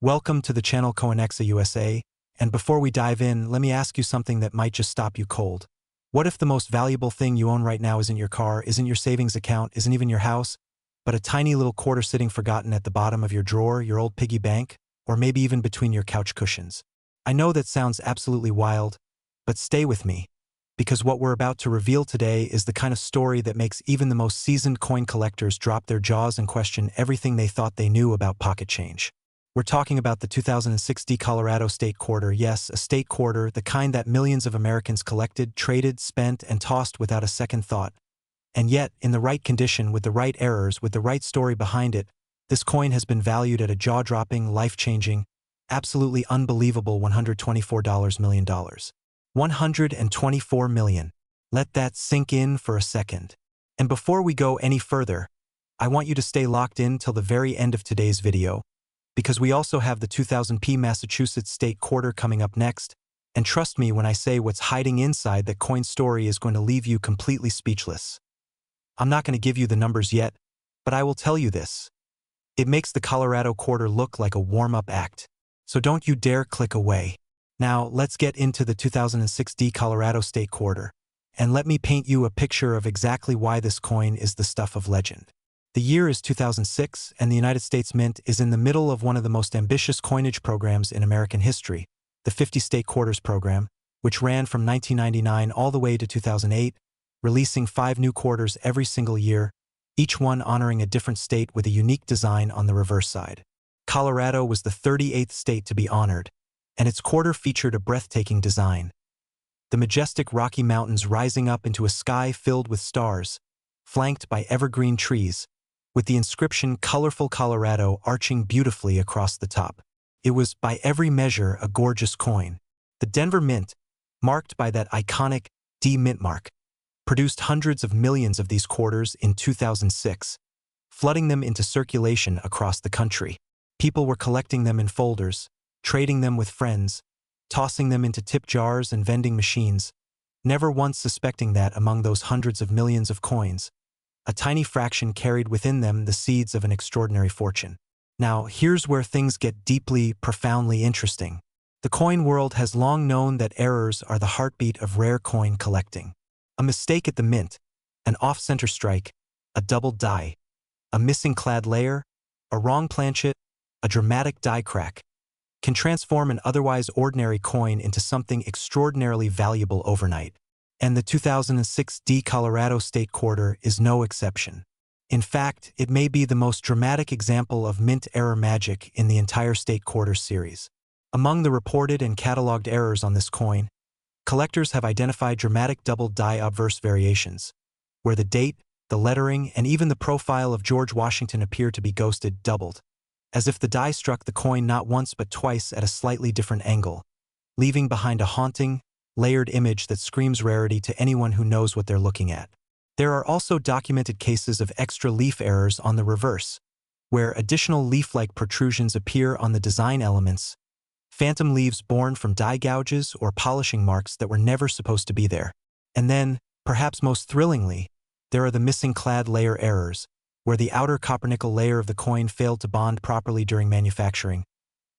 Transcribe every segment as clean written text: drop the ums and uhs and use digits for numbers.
Welcome to the channel Coinexa USA, and before we dive in, let me ask you something that might just stop you cold. What if the most valuable thing you own right now isn't your car, isn't your savings account, isn't even your house, but a tiny little quarter sitting forgotten at the bottom of your drawer, your old piggy bank, or maybe even between your couch cushions? I know that sounds absolutely wild, but stay with me, because what we're about to reveal today is the kind of story that makes even the most seasoned coin collectors drop their jaws and question everything they thought they knew about pocket change. We're talking about the 2006 Colorado state quarter. Yes, a state quarter, the kind that millions of Americans collected, traded, spent, and tossed without a second thought. And yet, in the right condition, with the right errors, with the right story behind it, this coin has been valued at a jaw-dropping, life-changing, absolutely unbelievable $124 million. $124 million. Let that sink in for a second. And before we go any further, I want you to stay locked in till the very end of today's video, because we also have the 2000p Massachusetts state quarter coming up next, and trust me when I say what's hiding inside that coin story is going to leave you completely speechless. I'm not going to give you the numbers yet, but I will tell you this. It makes the Colorado quarter look like a warm-up act, so don't you dare click away. Now, let's get into the 2006 Colorado state quarter, and let me paint you a picture of exactly why this coin is the stuff of legend. The year is 2006, and the United States Mint is in the middle of one of the most ambitious coinage programs in American history, the 50 State Quarters program, which ran from 1999 all the way to 2008, releasing 5 new quarters every single year, each one honoring a different state with a unique design on the reverse side. Colorado was the 38th state to be honored, and its quarter featured a breathtaking design. The majestic Rocky Mountains rising up into a sky filled with stars, flanked by evergreen trees, with the inscription "Colorful Colorado" arching beautifully across the top. It was, by every measure, a gorgeous coin. The Denver Mint, marked by that iconic D mint mark, produced hundreds of millions of these quarters in 2006, flooding them into circulation across the country. People were collecting them in folders, trading them with friends, tossing them into tip jars and vending machines, never once suspecting that among those hundreds of millions of coins, a tiny fraction carried within them the seeds of an extraordinary fortune. Now, here's where things get deeply, profoundly interesting. The coin world has long known that errors are the heartbeat of rare coin collecting. A mistake at the mint, an off-center strike, a doubled die, a missing clad layer, a wrong planchet, a dramatic die crack, can transform an otherwise ordinary coin into something extraordinarily valuable overnight. And the 2006 Colorado state quarter is no exception. In fact, it may be the most dramatic example of mint error magic in the entire state quarter series. Among the reported and cataloged errors on this coin, collectors have identified dramatic double die obverse variations, where the date, the lettering, and even the profile of George Washington appear to be ghosted, doubled, as if the die struck the coin not once but twice at a slightly different angle, leaving behind a haunting, layered image that screams rarity to anyone who knows what they're looking at. There are also documented cases of extra leaf errors on the reverse, where additional leaf-like protrusions appear on the design elements, phantom leaves born from die gouges or polishing marks that were never supposed to be there. And then, perhaps most thrillingly, there are the missing clad layer errors, where the outer copper-nickel layer of the coin failed to bond properly during manufacturing,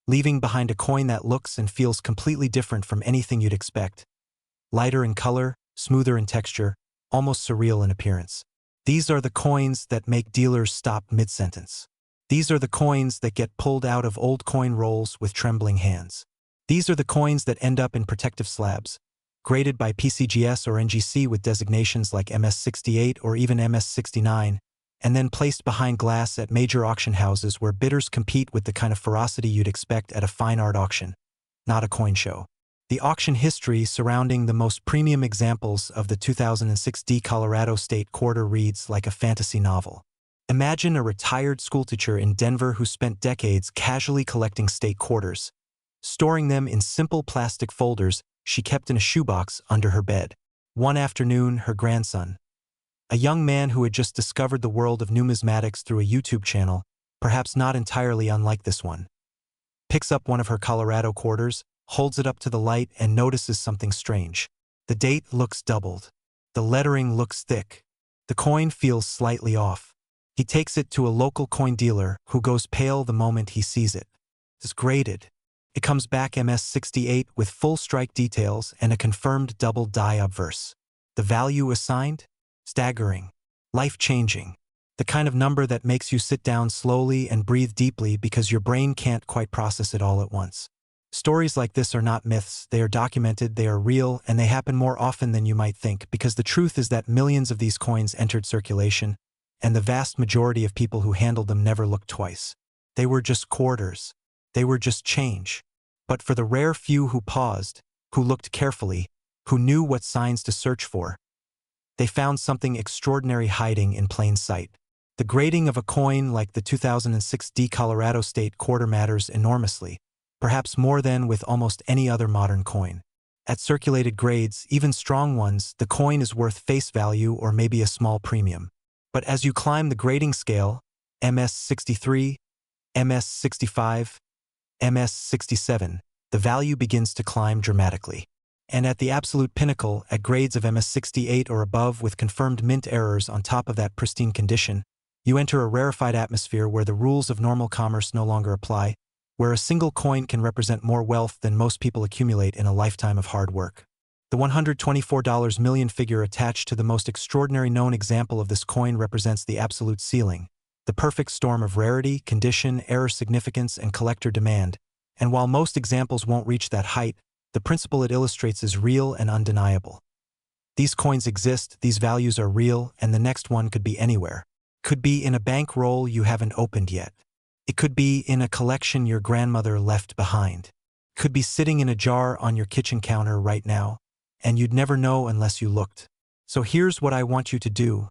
leaving behind a coin that looks and feels completely different from anything you'd expect. Lighter in color, smoother in texture, almost surreal in appearance. These are the coins that make dealers stop mid-sentence. These are the coins that get pulled out of old coin rolls with trembling hands. These are the coins that end up in protective slabs, graded by PCGS or NGC with designations like MS68 or even MS69, and then placed behind glass at major auction houses where bidders compete with the kind of ferocity you'd expect at a fine art auction, not a coin show. The auction history surrounding the most premium examples of the 2006 Colorado state quarter reads like a fantasy novel. Imagine a retired schoolteacher in Denver who spent decades casually collecting state quarters, storing them in simple plastic folders she kept in a shoebox under her bed. One afternoon, her grandson, a young man who had just discovered the world of numismatics through a YouTube channel, perhaps not entirely unlike this one, picks up one of her Colorado quarters, holds it up to the light, and notices something strange. The date looks doubled. The lettering looks thick. The coin feels slightly off. He takes it to a local coin dealer who goes pale the moment he sees it. It's graded. It comes back MS68 with full strike details and a confirmed double die obverse. The value assigned? Staggering. Life-changing. The kind of number that makes you sit down slowly and breathe deeply because your brain can't quite process it all at once. Stories like this are not myths, they are documented, they are real, and they happen more often than you might think, because the truth is that millions of these coins entered circulation, and the vast majority of people who handled them never looked twice. They were just quarters. They were just change. But for the rare few who paused, who looked carefully, who knew what signs to search for, they found something extraordinary hiding in plain sight. The grading of a coin like the 2006 Colorado State quarter matters enormously, perhaps more than with almost any other modern coin. At circulated grades, even strong ones, the coin is worth face value or maybe a small premium. But as you climb the grading scale, MS63, MS65, MS67, the value begins to climb dramatically. And at the absolute pinnacle, at grades of MS68 or above with confirmed mint errors on top of that pristine condition, you enter a rarefied atmosphere where the rules of normal commerce no longer apply, where a single coin can represent more wealth than most people accumulate in a lifetime of hard work. The $124 million figure attached to the most extraordinary known example of this coin represents the absolute ceiling, the perfect storm of rarity, condition, error significance, and collector demand. And while most examples won't reach that height, the principle it illustrates is real and undeniable. These coins exist, these values are real, and the next one could be anywhere. Could be in a bankroll you haven't opened yet. It could be in a collection your grandmother left behind. Could be sitting in a jar on your kitchen counter right now, and you'd never know unless you looked. So here's what I want you to do.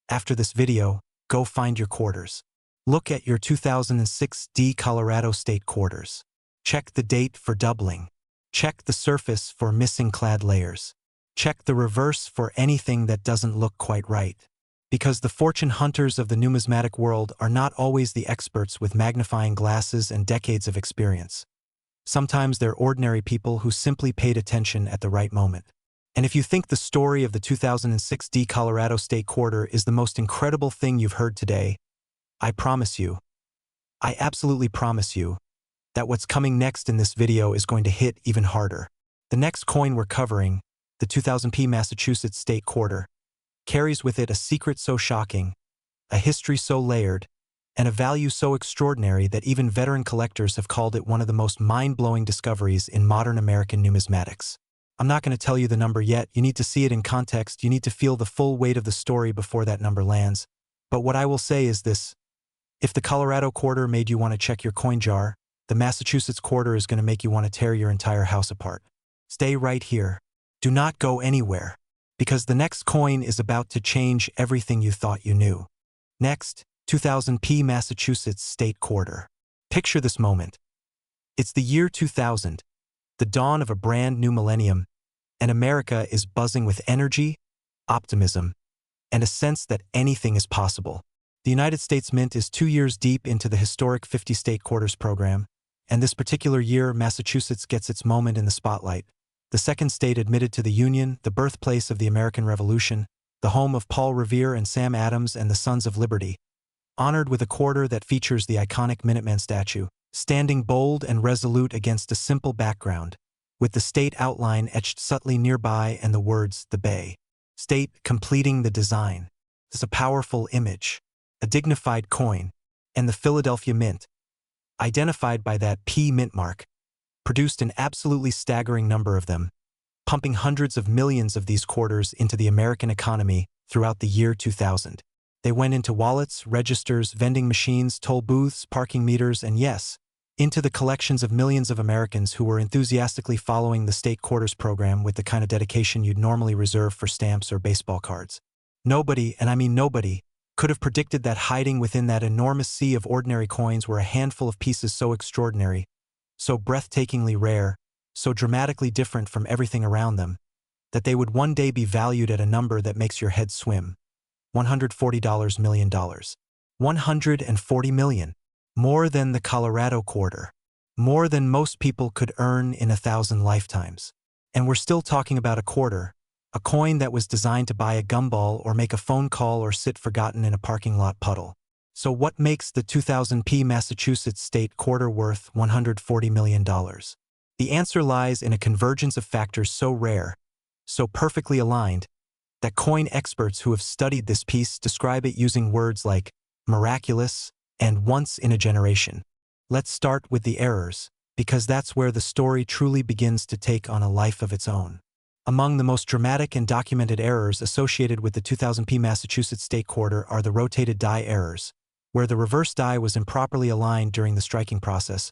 After this video, go find your quarters. Look at your 2006 Colorado State quarters. Check the date for doubling. Check the surface for missing clad layers. Check the reverse for anything that doesn't look quite right. Because the fortune hunters of the numismatic world are not always the experts with magnifying glasses and decades of experience. Sometimes they're ordinary people who simply paid attention at the right moment. And if you think the story of the 2006 Colorado State quarter is the most incredible thing you've heard today, I promise you, I absolutely promise you, that what's coming next in this video is going to hit even harder. The next coin we're covering, the 2000p Massachusetts State quarter, carries with it a secret so shocking, a history so layered, and a value so extraordinary that even veteran collectors have called it one of the most mind-blowing discoveries in modern American numismatics. I'm not going to tell you the number yet, you need to see it in context, you need to feel the full weight of the story before that number lands. But what I will say is this: if the Colorado quarter made you want to check your coin jar, the Massachusetts quarter is going to make you want to tear your entire house apart. Stay right here. Do not go anywhere, because the next coin is about to change everything you thought you knew. Next, 2000p Massachusetts State quarter. Picture this moment. It's the year 2000, the dawn of a brand new millennium, and America is buzzing with energy, optimism, and a sense that anything is possible. The United States Mint is 2 years deep into the historic 50 state quarters program, and this particular year, Massachusetts gets its moment in the spotlight. The second state admitted to the Union, the birthplace of the American Revolution, the home of Paul Revere and Sam Adams and the Sons of Liberty, honored with a quarter that features the iconic Minuteman statue, standing bold and resolute against a simple background, with the state outline etched subtly nearby and the words, "The Bay." State completing the design. It's a powerful image, a dignified coin, and the Philadelphia Mint, identified by that P mint mark, produced an absolutely staggering number of them, pumping hundreds of millions of these quarters into the American economy throughout the year 2000. They went into wallets, registers, vending machines, toll booths, parking meters, and yes, into the collections of millions of Americans who were enthusiastically following the state quarters program with the kind of dedication you'd normally reserve for stamps or baseball cards. Nobody, and I mean nobody, could have predicted that hiding within that enormous sea of ordinary coins were a handful of pieces so extraordinary, so breathtakingly rare, so dramatically different from everything around them, that they would one day be valued at a number that makes your head swim. $140 million. $140 million. More than the Colorado quarter. More than most people could earn in 1,000 lifetimes. And we're still talking about a quarter, a coin that was designed to buy a gumball or make a phone call or sit forgotten in a parking lot puddle. So what makes the 2000p Massachusetts State Quarter worth $140 million? The answer lies in a convergence of factors so rare, so perfectly aligned, that coin experts who have studied this piece describe it using words like miraculous and once in a generation. Let's start with the errors, because that's where the story truly begins to take on a life of its own. Among the most dramatic and documented errors associated with the 2000p Massachusetts State Quarter are the rotated die errors, where the reverse die was improperly aligned during the striking process,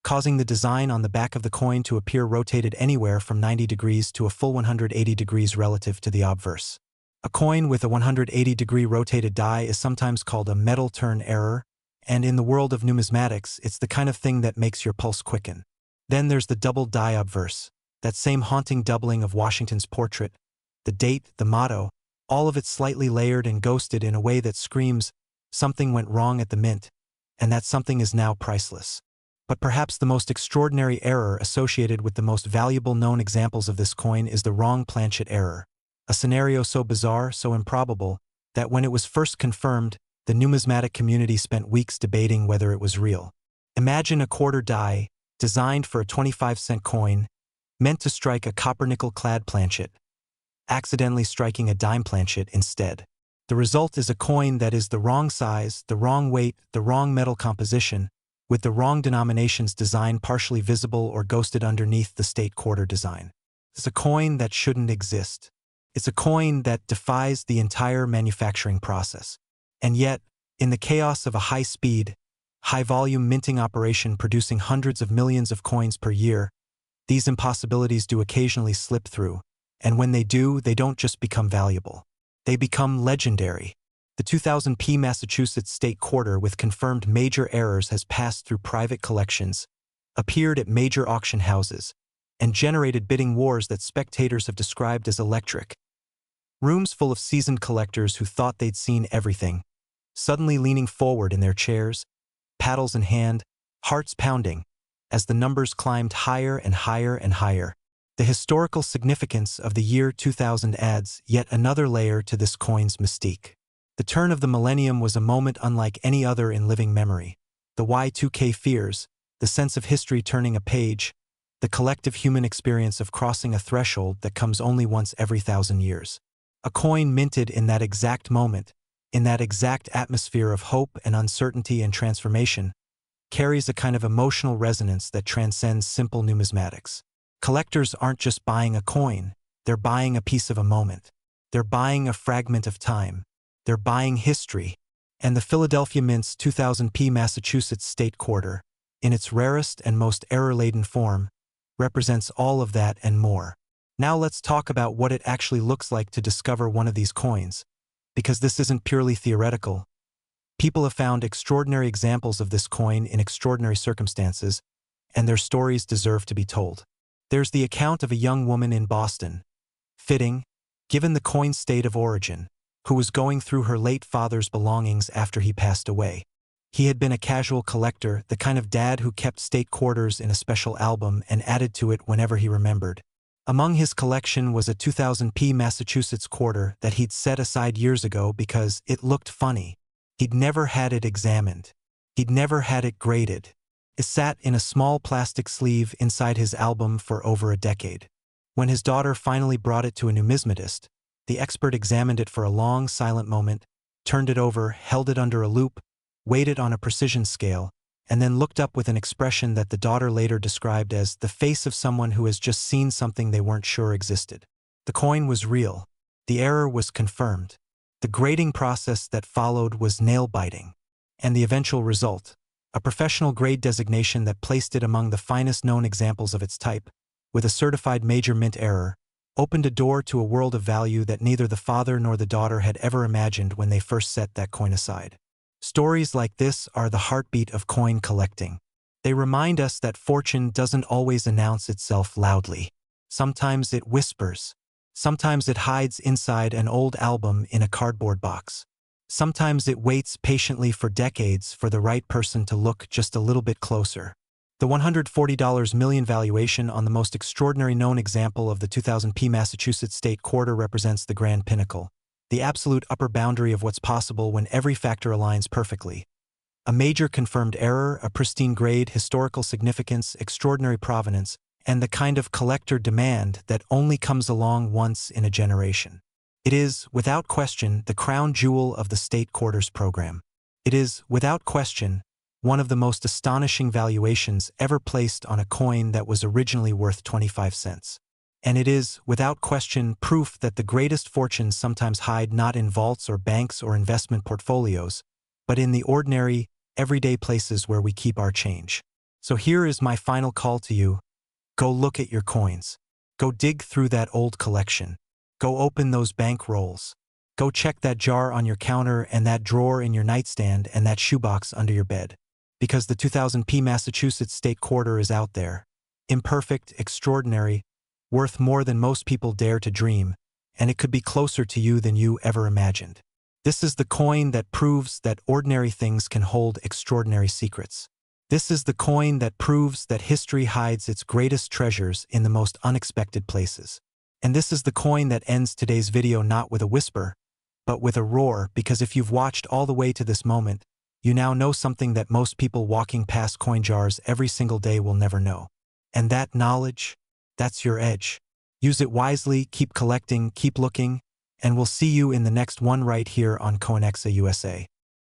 causing the design on the back of the coin to appear rotated anywhere from 90 degrees to a full 180 degrees relative to the obverse. A coin with a 180-degree rotated die is sometimes called a metal turn error, and in the world of numismatics, it's the kind of thing that makes your pulse quicken. Then there's the double die obverse, that same haunting doubling of Washington's portrait, the date, the motto, all of it slightly layered and ghosted in a way that screams, something went wrong at the mint, and that something is now priceless. But perhaps the most extraordinary error associated with the most valuable known examples of this coin is the wrong planchet error, a scenario so bizarre, so improbable, that when it was first confirmed, the numismatic community spent weeks debating whether it was real. Imagine a quarter die, designed for a 25-cent coin, meant to strike a copper-nickel-clad planchet, accidentally striking a dime planchet instead. The result is a coin that is the wrong size, the wrong weight, the wrong metal composition, with the wrong denomination's design partially visible or ghosted underneath the state quarter design. It's a coin that shouldn't exist. It's a coin that defies the entire manufacturing process. And yet, in the chaos of a high-speed, high-volume minting operation producing hundreds of millions of coins per year, these impossibilities do occasionally slip through, and when they do, they don't just become valuable. They become legendary. The 2000p Massachusetts State Quarter with confirmed major errors has passed through private collections, appeared at major auction houses, and generated bidding wars that spectators have described as electric. Rooms full of seasoned collectors who thought they'd seen everything, suddenly leaning forward in their chairs, paddles in hand, hearts pounding, as the numbers climbed higher and higher and higher. The historical significance of the year 2000 adds yet another layer to this coin's mystique. The turn of the millennium was a moment unlike any other in living memory. The Y2K fears, the sense of history turning a page, the collective human experience of crossing a threshold that comes only once every 1,000 years. A coin minted in that exact moment, in that exact atmosphere of hope and uncertainty and transformation, carries a kind of emotional resonance that transcends simple numismatics. Collectors aren't just buying a coin, they're buying a piece of a moment. They're buying a fragment of time. They're buying history. And the Philadelphia Mint's 2000p Massachusetts State Quarter, in its rarest and most error-laden form, represents all of that and more. Now let's talk about what it actually looks like to discover one of these coins, because this isn't purely theoretical. People have found extraordinary examples of this coin in extraordinary circumstances, and their stories deserve to be told. There's the account of a young woman in Boston, fitting, given the coin's state of origin, who was going through her late father's belongings after he passed away. He had been a casual collector, the kind of dad who kept state quarters in a special album and added to it whenever he remembered. Among his collection was a 2000p Massachusetts quarter that he'd set aside years ago because it looked funny. He'd never had it examined. He'd never had it graded. It sat in a small plastic sleeve inside his album for over a decade. When his daughter finally brought it to a numismatist, the expert examined it for a long, silent moment, turned it over, held it under a loupe, weighed it on a precision scale, and then looked up with an expression that the daughter later described as the face of someone who has just seen something they weren't sure existed. The coin was real. The error was confirmed. The grading process that followed was nail-biting. And the eventual result, a professional grade designation that placed it among the finest known examples of its type, with a certified major mint error, opened a door to a world of value that neither the father nor the daughter had ever imagined when they first set that coin aside. Stories like this are the heartbeat of coin collecting. They remind us that fortune doesn't always announce itself loudly. Sometimes it whispers. Sometimes it hides inside an old album in a cardboard box. Sometimes it waits patiently for decades for the right person to look just a little bit closer. The $140 million valuation on the most extraordinary known example of the 2000p Massachusetts State Quarter represents the grand pinnacle, the absolute upper boundary of what's possible when every factor aligns perfectly. A major confirmed error, a pristine grade, historical significance, extraordinary provenance, and the kind of collector demand that only comes along once in a generation. It is, without question, the crown jewel of the State Quarters program. It is, without question, one of the most astonishing valuations ever placed on a coin that was originally worth 25 cents. And it is, without question, proof that the greatest fortunes sometimes hide not in vaults or banks or investment portfolios, but in the ordinary, everyday places where we keep our change. So here is my final call to you. Go look at your coins. Go dig through that old collection. Go open those bank rolls. Go check that jar on your counter and that drawer in your nightstand and that shoebox under your bed. Because the 2000p Massachusetts State Quarter is out there. Imperfect, extraordinary, worth more than most people dare to dream, and it could be closer to you than you ever imagined. This is the coin that proves that ordinary things can hold extraordinary secrets. This is the coin that proves that history hides its greatest treasures in the most unexpected places. And this is the coin that ends today's video not with a whisper, but with a roar, because if you've watched all the way to this moment, you now know something that most people walking past coin jars every single day will never know. And that knowledge, that's your edge. Use it wisely, keep collecting, keep looking, and we'll see you in the next one right here on CoinExa USA.